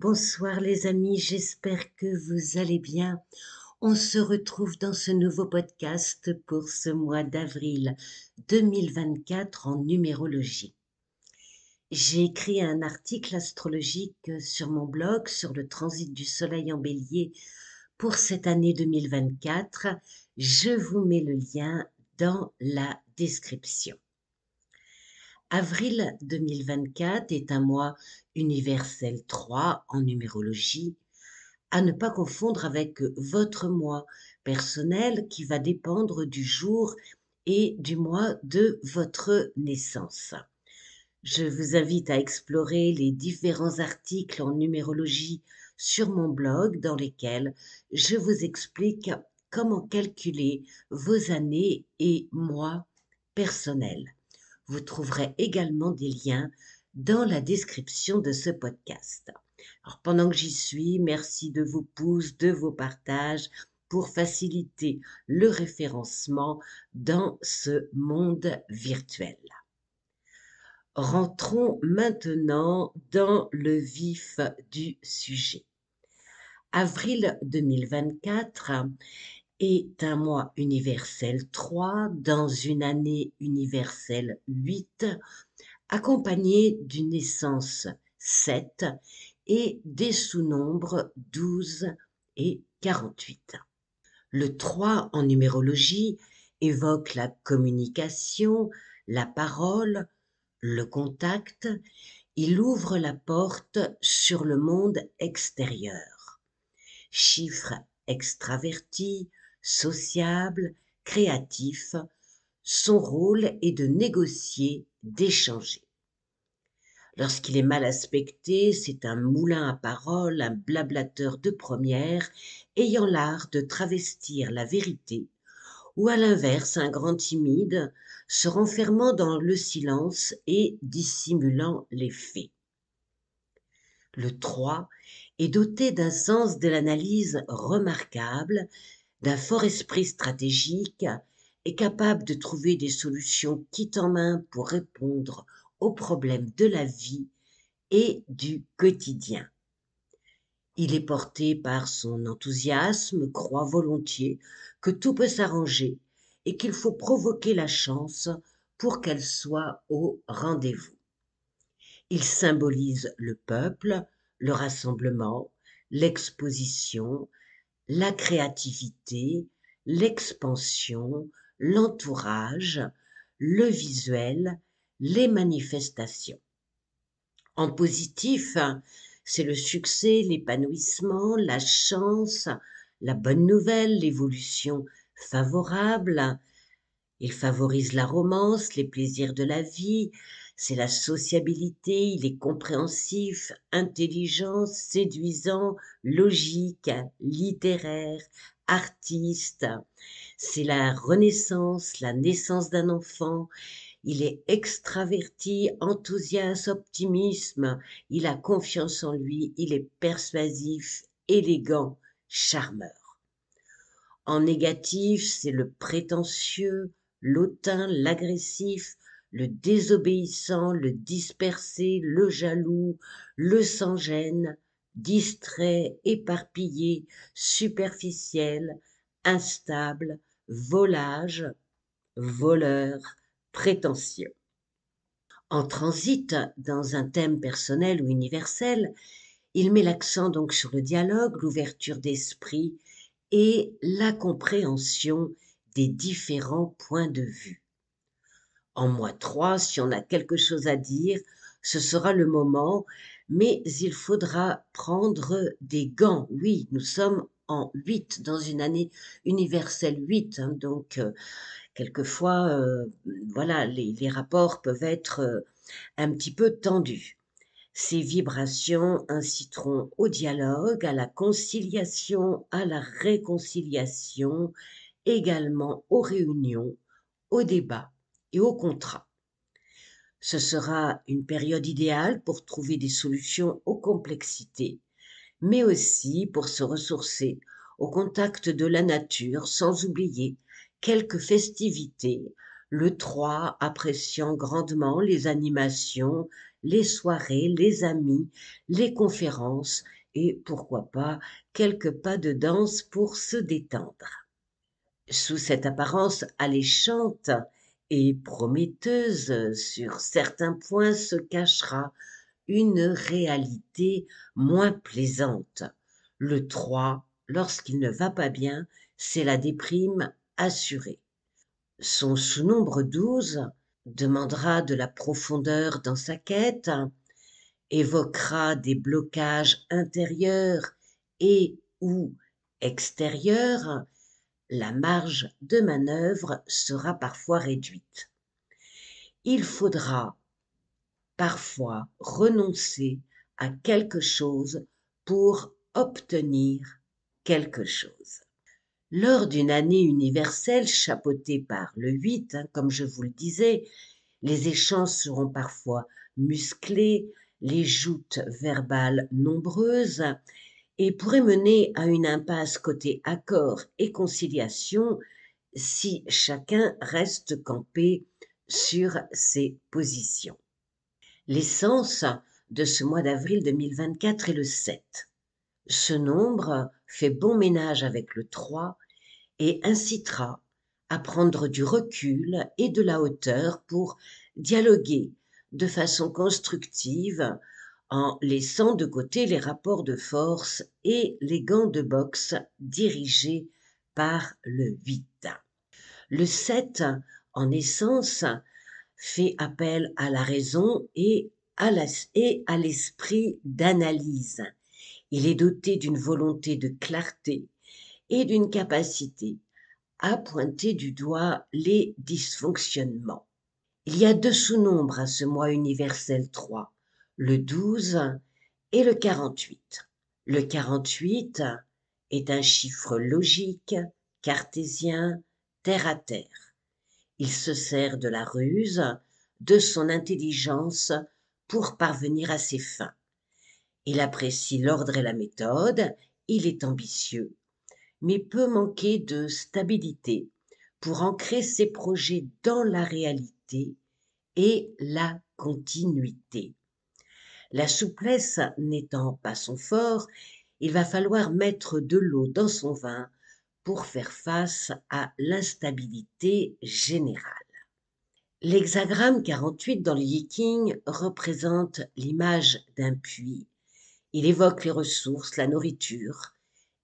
Bonsoir les amis, j'espère que vous allez bien. On se retrouve dans ce nouveau podcast pour ce mois d'avril 2024 en numérologie. J'ai écrit un article astrologique sur mon blog sur le transit du soleil en bélier pour cette année 2024. Je vous mets le lien dans la description. Avril 2024 est un mois universel 3 en numérologie, à ne pas confondre avec votre mois personnel qui va dépendre du jour et du mois de votre naissance. Je vous invite à explorer les différents articles en numérologie sur mon blog dans lesquels je vous explique comment calculer vos années et mois personnels. Vous trouverez également des liens dans la description de ce podcast. Alors, pendant que j'y suis, merci de vos pouces, de vos partages pour faciliter le référencement dans ce monde virtuel. Rentrons maintenant dans le vif du sujet. Avril 2024 est un mois universel 3 dans une année universelle 8, accompagné d'une naissance 7 et des sous-nombres 12 et 48. Le 3 en numérologie évoque la communication, la parole, le contact. Il ouvre la porte sur le monde extérieur. Chiffre extraverti, sociable, créatif, son rôle est de négocier, d'échanger. Lorsqu'il est mal aspecté, c'est un moulin à paroles, un blablateur de première, ayant l'art de travestir la vérité, ou à l'inverse, un grand timide, se renfermant dans le silence et dissimulant les faits. Le 3 est doté d'un sens de l'analyse remarquable, d'un fort esprit stratégique, est capable de trouver des solutions quitte en main pour répondre aux problèmes de la vie et du quotidien. Il est porté par son enthousiasme, croit volontiers que tout peut s'arranger et qu'il faut provoquer la chance pour qu'elle soit au rendez-vous. Il symbolise le peuple, le rassemblement, l'exposition, la créativité, l'expansion, l'entourage, le visuel, les manifestations. En positif, c'est le succès, l'épanouissement, la chance, la bonne nouvelle, l'évolution favorable. Il favorise la romance, les plaisirs de la vie, c'est la sociabilité, il est compréhensif, intelligent, séduisant, logique, littéraire, artiste. C'est la renaissance, la naissance d'un enfant. Il est extraverti, enthousiaste, optimisme. Il a confiance en lui, il est persuasif, élégant, charmeur. En négatif, c'est le prétentieux, l'hautain, l'agressif, le désobéissant, le dispersé, le jaloux, le sans-gêne, distrait, éparpillé, superficiel, instable, volage, voleur, prétentieux. En transit, dans un thème personnel ou universel, il met l'accent donc sur le dialogue, l'ouverture d'esprit et la compréhension des différents points de vue. En mois 3, si on a quelque chose à dire, ce sera le moment, mais il faudra prendre des gants. Oui, nous sommes en 8, dans une année universelle 8, donc quelquefois, voilà, les rapports peuvent être un petit peu tendus. Ces vibrations inciteront au dialogue, à la conciliation, à la réconciliation, également aux réunions, aux débats et aux contrats. Ce sera une période idéale pour trouver des solutions aux complexités, mais aussi pour se ressourcer au contact de la nature, sans oublier quelques festivités, le 3 appréciant grandement les animations, les soirées, les amis, les conférences et pourquoi pas quelques pas de danse pour se détendre. Sous cette apparence alléchante et prometteuse, sur certains points se cachera une réalité moins plaisante. Le 3, lorsqu'il ne va pas bien, c'est la déprime assurée. Son sous-nombre 12 demandera de la profondeur dans sa quête, évoquera des blocages intérieurs et ou extérieurs. La marge de manœuvre sera parfois réduite. Il faudra parfois renoncer à quelque chose pour obtenir quelque chose. Lors d'une année universelle chapeautée par le 8, comme je vous le disais, les échanges seront parfois musclés, les joutes verbales nombreuses et pourraient mener à une impasse côté accord et conciliation si chacun reste campé sur ses positions. L'essence de ce mois d'avril 2024 est le 7. Ce nombre fait bon ménage avec le 3 et incitera à prendre du recul et de la hauteur pour dialoguer de façon constructive en laissant de côté les rapports de force et les gants de boxe dirigés par le 8. Le 7, en essence, fait appel à la raison et à l'esprit d'analyse. Il est doté d'une volonté de clarté et d'une capacité à pointer du doigt les dysfonctionnements. Il y a deux sous-nombres à ce mois universel 3, le 12 et le 48. Le 48 est un chiffre logique, cartésien, terre à terre. Il se sert de la ruse, de son intelligence pour parvenir à ses fins. Il apprécie l'ordre et la méthode, il est ambitieux, mais peut manquer de stabilité pour ancrer ses projets dans la réalité et la continuité. La souplesse n'étant pas son fort, il va falloir mettre de l'eau dans son vin pour faire face à l'instabilité générale. L'hexagramme 48 dans le Yiking représente l'image d'un puits. Il évoque les ressources, la nourriture.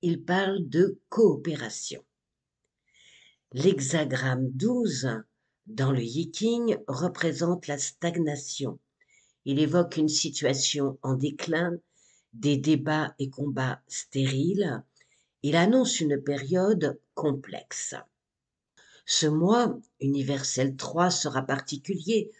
Il parle de coopération. L'hexagramme 12 dans le Yiking représente la stagnation. Il évoque une situation en déclin, des débats et combats stériles. Il annonce une période complexe. Ce mois universel 3 sera particulier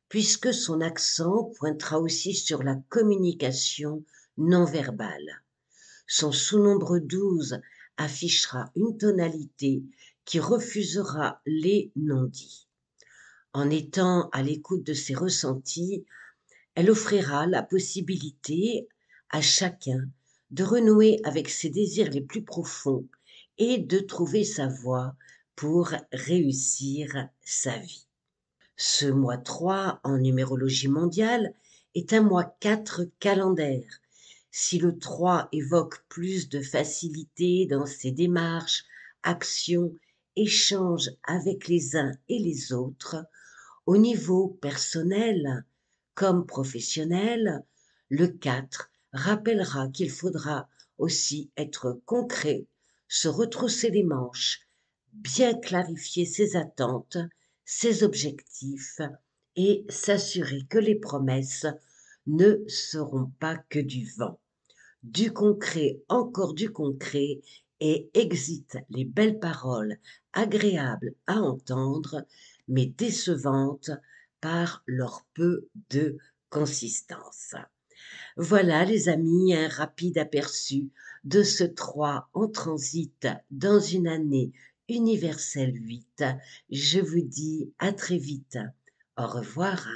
puisque son accent pointera aussi sur la communication non verbale. Son sous-nombre 12 affichera une tonalité qui refusera les non-dits. En étant à l'écoute de ses ressentis, elle offrira la possibilité à chacun de renouer avec ses désirs les plus profonds et de trouver sa voie pour réussir sa vie. Ce mois 3 en numérologie mondiale est un mois 4 calendaire. Si le 3 évoque plus de facilité dans ses démarches, actions, échanges avec les uns et les autres, au niveau personnel comme professionnel, le 4 rappellera qu'il faudra aussi être concret, se retrousser les manches, bien clarifier ses attentes, ses objectifs et s'assurer que les promesses ne seront pas que du vent. Du concret, encore du concret, et exit les belles paroles agréables à entendre, mais décevantes par leur peu de consistance. Voilà les amis, un rapide aperçu de ce 3 en transit dans une année universelle 8. Je vous dis à très vite. Au revoir.